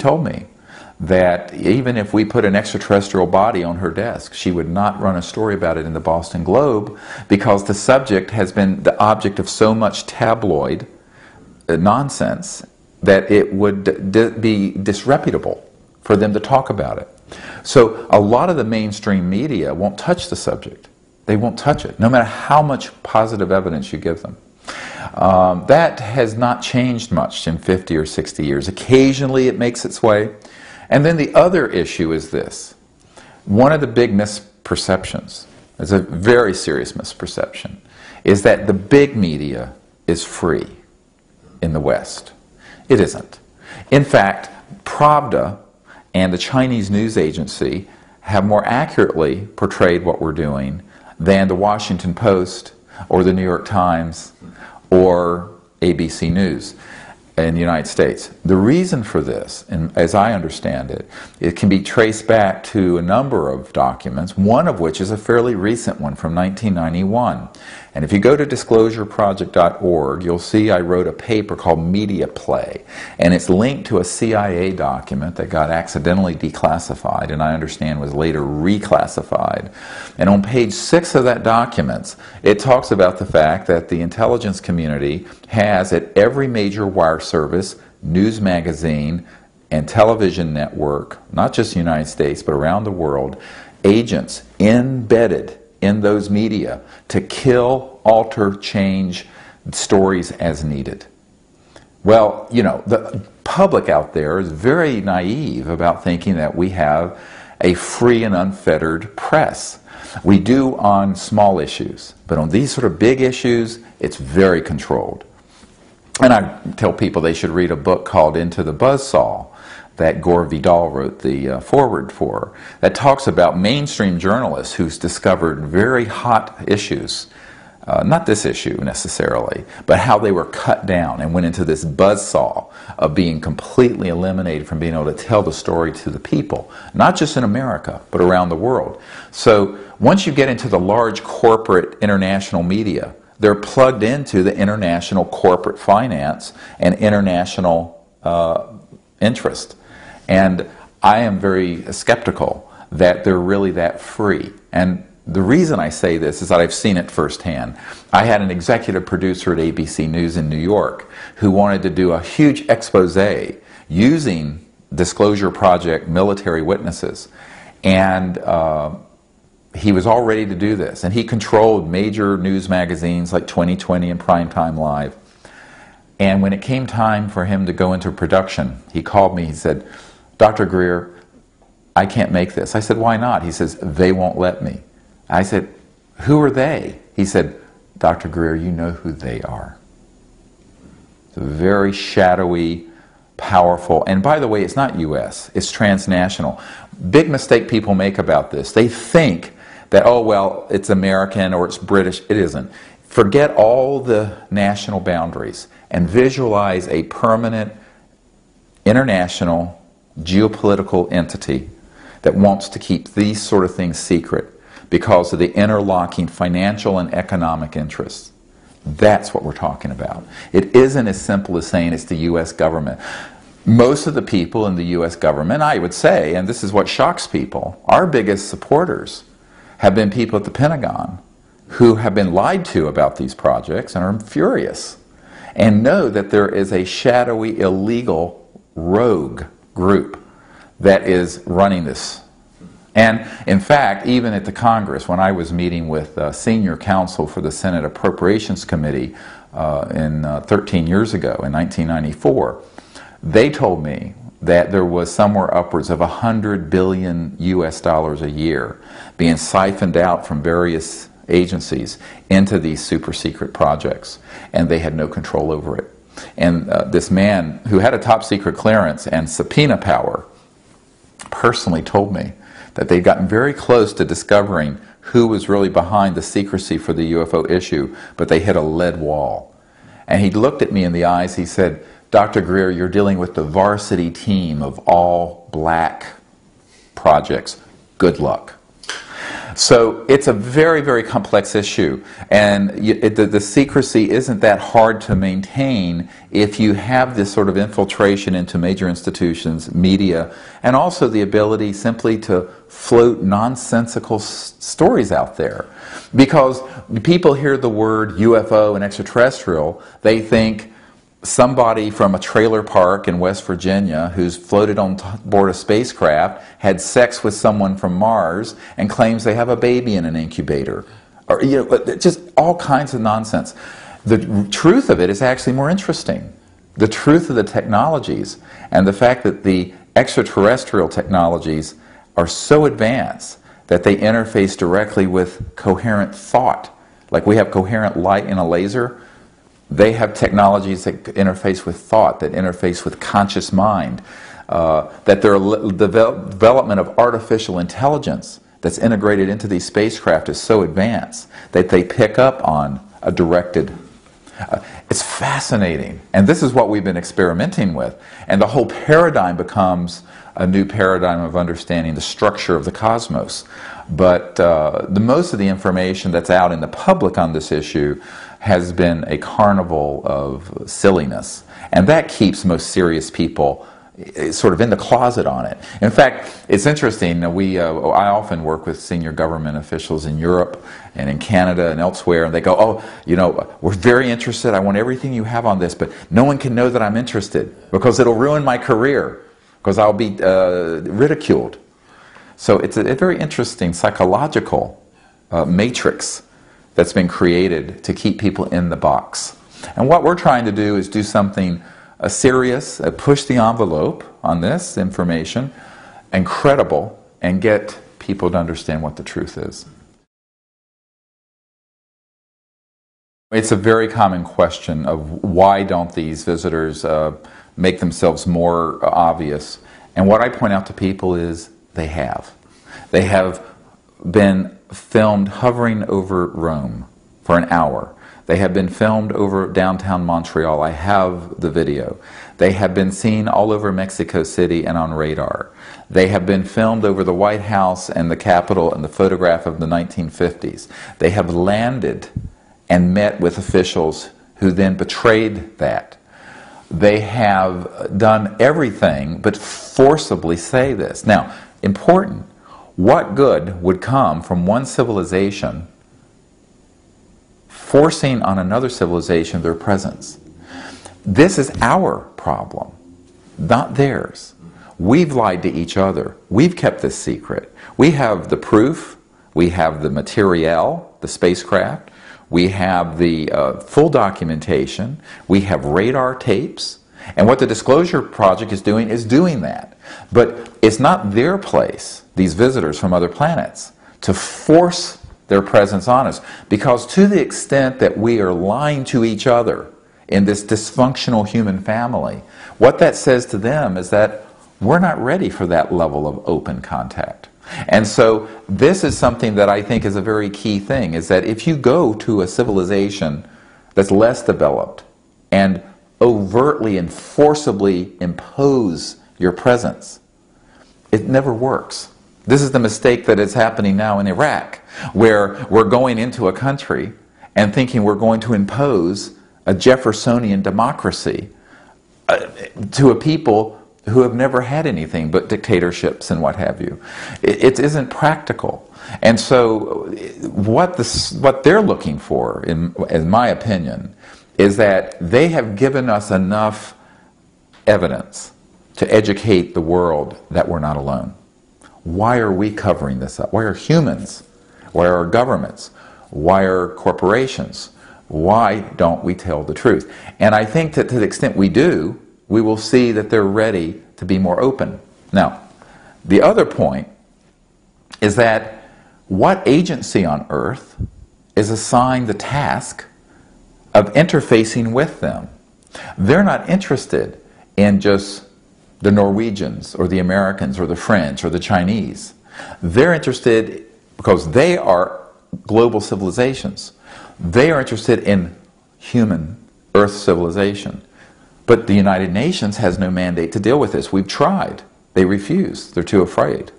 told me that even if we put an extraterrestrial body on her desk, she would not run a story about it in the Boston Globe, because the subject has been the object of so much tabloid nonsense that it would be disreputable for them to talk about it. So a lot of the mainstream media won't touch the subject. They won't touch it, no matter how much positive evidence you give them. That has not changed much in 50 or 60 years. Occasionally it makes its way. And then the other issue is this. One of the big misperceptions, it's a very serious misperception, is that the big media is free in the West. It isn't. In fact, Pravda and the Chinese news agency have more accurately portrayed what we're doing than the Washington Post or the New York Times or ABC News in the United States. The reason for this, and as I understand it, it can be traced back to a number of documents, one of which is a fairly recent one from 1991. And if you go to disclosureproject.org, you'll see I wrote a paper called Media Play, and it's linked to a CIA document that got accidentally declassified, and I understand was later reclassified. And on page 6 of that document, it talks about the fact that the intelligence community has at every major wire service, news magazine, and television network, not just the United States, but around the world, agents embedded in those media to kill, alter, change stories as needed. Well, you know, the public out there is very naive about thinking that we have a free and unfettered press. We do on small issues, but on these sort of big issues, it's very controlled. And I tell people they should read a book called Into the Buzzsaw that Gore Vidal wrote the foreword for, that talks about mainstream journalists who's discovered very hot issues, not this issue necessarily, but how they were cut down and went into this buzzsaw of being completely eliminated from being able to tell the story to the people, not just in America, but around the world. So once you get into the large corporate international media, they're plugged into the international corporate finance and international interest. And I am very skeptical that they're really that free. And the reason I say this is that I've seen it firsthand. I had an executive producer at ABC News in New York who wanted to do a huge expose using Disclosure Project military witnesses. And he was all ready to do this. And he controlled major news magazines like 2020 and Primetime Live. And when it came time for him to go into production, he called me, he said, "Dr. Greer, I can't make this." I said, "Why not?" He says, "They won't let me." I said, "Who are they?" He said, "Dr. Greer, you know who they are." It's a very shadowy, powerful, and by the way, it's not U.S., it's transnational. Big mistake people make about this. They think that, oh, well, it's American or it's British. It isn't. Forget all the national boundaries and visualize a permanent international geopolitical entity that wants to keep these sort of things secret because of the interlocking financial and economic interests. That's what we're talking about. It isn't as simple as saying it's the U.S. government. Most of the people in the U.S. government, I would say, and this is what shocks people, our biggest supporters have been people at the Pentagon who have been lied to about these projects and are furious and know that there is a shadowy, illegal, rogue group that is running this. And in fact, even at the Congress, when I was meeting with senior counsel for the Senate Appropriations Committee 13 years ago, in 1994, they told me that there was somewhere upwards of $100 billion US a year being siphoned out from various agencies into these super secret projects, and they had no control over it. And this man who had a top secret clearance and subpoena power personally told me that they'd gotten very close to discovering who was really behind the secrecy for the UFO issue, but they hit a lead wall. And he looked at me in the eyes, he said, "Dr. Greer, you're dealing with the varsity team of all black projects. Good luck." So it's a very, very complex issue, and the secrecy isn't that hard to maintain if you have this sort of infiltration into major institutions, media, and also the ability simply to float nonsensical stories out there. Because people hear the word UFO and extraterrestrial, they think somebody from a trailer park in West Virginia who's floated on board a spacecraft had sex with someone from Mars and claims they have a baby in an incubator. Or, just all kinds of nonsense. The truth of it is actually more interesting. The truth of the technologies and the fact that the extraterrestrial technologies are so advanced that they interface directly with coherent thought. Like we have coherent light in a laser. They have technologies that interface with thought, that interface with conscious mind, that their development of artificial intelligence that's integrated into these spacecraft is so advanced that they pick up on a directed. It's fascinating. And this is what we've been experimenting with. And the whole paradigm becomes a new paradigm of understanding the structure of the cosmos. But most of the information that's out in the public on this issue has been a carnival of silliness. And that keeps most serious people sort of in the closet on it. In fact, it's interesting. I often work with senior government officials in Europe and in Canada and elsewhere, and they go, "Oh, we're very interested. I want everything you have on this, but no one can know that I'm interested because it'll ruin my career, because I'll be ridiculed." So it's a very interesting psychological matrix that's been created to keep people in the box. And what we're trying to do is do something serious, push the envelope on this information, and credible, and get people to understand what the truth is. It's a very common question of why don't these visitors make themselves more obvious. And what I point out to people is they have. They have been filmed hovering over Rome for an hour. They have been filmed over downtown Montreal. I have the video. They have been seen all over Mexico City and on radar. They have been filmed over the White House and the Capitol and the photograph of the 1950s. They have landed and met with officials who then betrayed that. They have done everything but forcibly say this. Now, important, what good would come from one civilization forcing on another civilization their presence? This is our problem, not theirs. We've lied to each other. We've kept this secret. We have the proof. We have the materiel, the spacecraft. We have the full documentation. We have radar tapes. And what the Disclosure Project is doing that. But it's not their place, these visitors from other planets, to force their presence on us. Because to the extent that we are lying to each other in this dysfunctional human family, what that says to them is that we're not ready for that level of open contact. And so this is something that I think is a very key thing, is that if you go to a civilization that's less developed and overtly and forcibly impose your presence, it never works. This is the mistake that is happening now in Iraq, where we're going into a country and thinking we're going to impose a Jeffersonian democracy to a people who have never had anything but dictatorships and what have you. It isn't practical. And so what they're looking for, in my opinion, is that they have given us enough evidence to educate the world that we're not alone. Why are we covering this up? Why are humans? Why are governments? Why are corporations? Why don't we tell the truth? And I think that to the extent we do, we will see that they're ready to be more open. Now, the other point is that what agency on earth is assigned the task of interfacing with them? They're not interested in just the Norwegians or the Americans or the French or the Chinese. They're interested, because they are global civilizations, they are interested in human Earth civilization. But the United Nations has no mandate to deal with this. We've tried. They refuse. They're too afraid.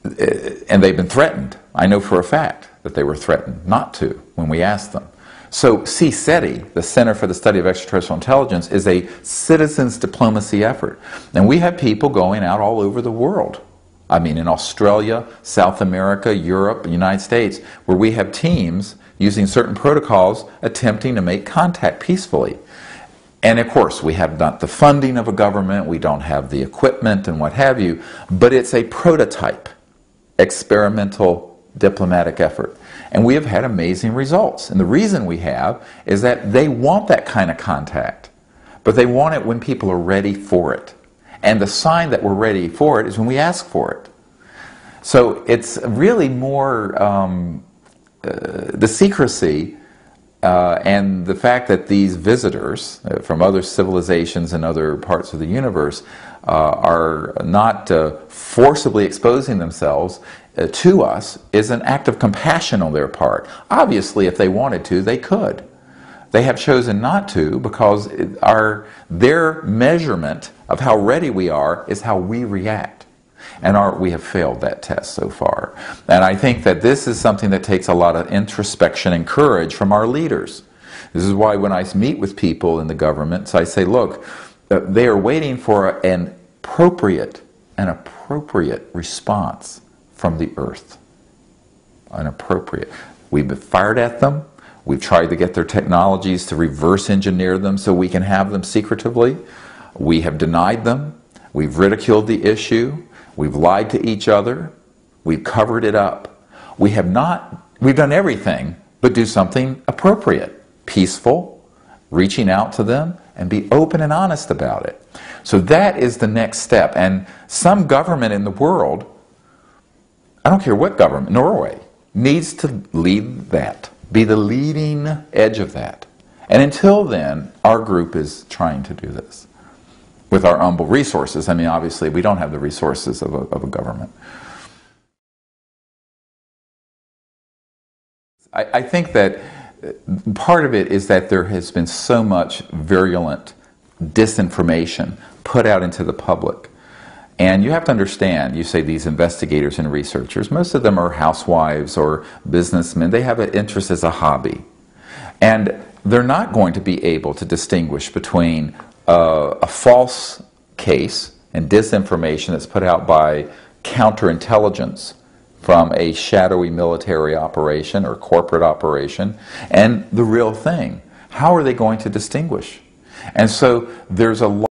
and they've been threatened. I know for a fact that they were threatened not to when we asked them. So CSETI, the Center for the Study of Extraterrestrial Intelligence, is a citizens diplomacy effort. And we have people going out all over the world. I mean, in Australia, South America, Europe, the United States, where we have teams using certain protocols attempting to make contact peacefully. And of course, we have not the funding of a government, we don't have the equipment and what have you, but it's a prototype, experimental diplomatic effort. And we have had amazing results. And the reason we have is that they want that kind of contact, but they want it when people are ready for it. And the sign that we're ready for it is when we ask for it. So it's really more the secrecy and the fact that these visitors from other civilizations and other parts of the universe are not forcibly exposing themselves to us is an act of compassion on their part. Obviously, if they wanted to, they could. They have chosen not to because their measurement of how ready we are is how we react. And we have failed that test so far. And I think that this is something that takes a lot of introspection and courage from our leaders. This is why when I meet with people in the governments, I say, look, they are waiting for an appropriate response from the earth. An appropriate. We've fired at them. We've tried to get their technologies to reverse engineer them so we can have them secretively. We have denied them. We've ridiculed the issue. We've lied to each other. We've covered it up. We've done everything but do something appropriate, peaceful, reaching out to them, and be open and honest about it. So that is the next step. And some government in the world, I don't care what government, Norway, needs to lead that, be the leading edge of that. And until then, our group is trying to do this with our humble resources. I mean, obviously, we don't have the resources of a government. I think that part of it is that there has been so much virulent disinformation put out into the public. And you have to understand, you say these investigators and researchers, most of them are housewives or businessmen. They have an interest as a hobby. And they're not going to be able to distinguish between a false case and disinformation that's put out by counterintelligence from a shadowy military operation or corporate operation and the real thing. How are they going to distinguish? And so there's a